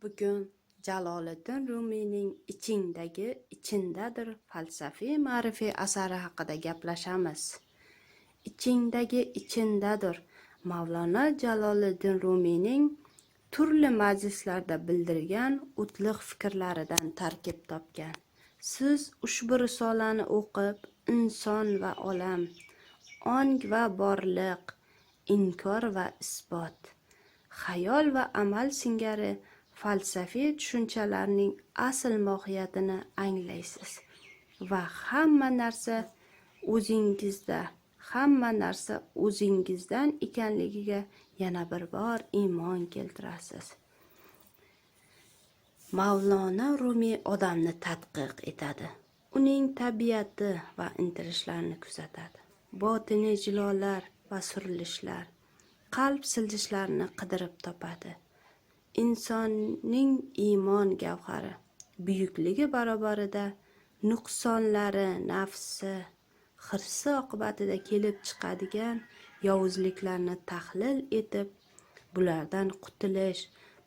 Bugun Jaloliddin Rumiyning Ichingdagi ichindadir falsafiy ma'rifiy asari haqida gaplashamiz. Ichingdagi ichindadir Mavlona Jaloliddin Rumiyning turli majlislarda bildirgan o'tliq fikrlaridan tarkib topgan. Siz ushbu risolani o'qib, inson va olam, ong va borliq, inkor va isbot, xayol va amal singari falsafiy tushunchalarning asl mohiyatini anglaysiz va hamma narsa o'zingizdan ekanligiga yana bir bor iymon keltirasiz. Mavlona Rumiy odamni tadqiq etadi. Uning tabiati va intilishlarini kuzatadi. Botiniy jilolar va surilishlar, qalb siljishlarini qidirib topadi. Insonning iymon gavhari buyukligi barobarida nuqsonlari, nafsi, hirsi oqibatida kelib chiqadigan yovuzliklarni tahlil etib, bulardan qutulish,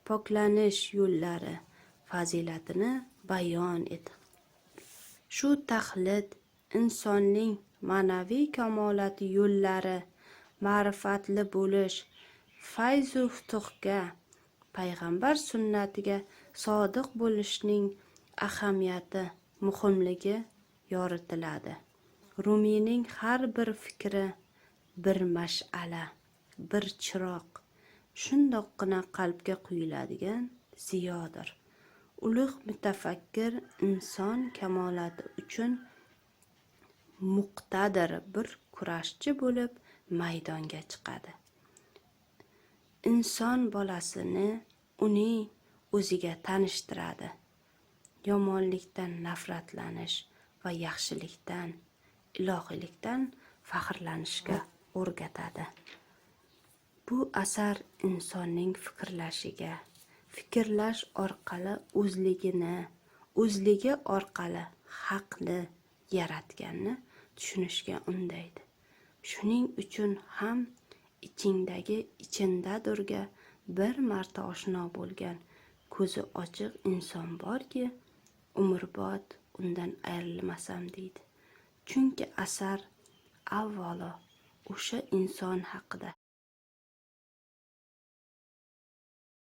poklanish yo'llari, fazilatini bayon etadi. Shu tahlil insonning ma'naviy kamolati yo'llari, ma'rifatli bo'lish, fayzu futuhga, payg'ambar sunnatiga sodiq bo'lishning ahamiyati, muhimligi yoritiladi. Rumiyning har bir fikri bir mash'ala, bir chiroq, shundoqqina qalbga quyiladigan ziyodir. Ulug' mutafakkir inson kamolati uchun muqtadir bir kurashchi bo'lib maydonga chiqadi. Inson bolasini uning o'ziga tanishtiradi. Yomonlikdan nafratlanish va yaxshilikdan, ilohiylikdan faxrlanishga o'rgatadi. Bu asar insonning fikrlash orqali o'zligi orqali haqni yaratganni tushunishga undaydi. Shuning uchun ham ichingdagi ichindadirga bir marta oshno bo'lgan ko'zi ochiq inson borki, umrbod undan ayrilmasam deydi. Chunki asar avvalo o'sha inson haqida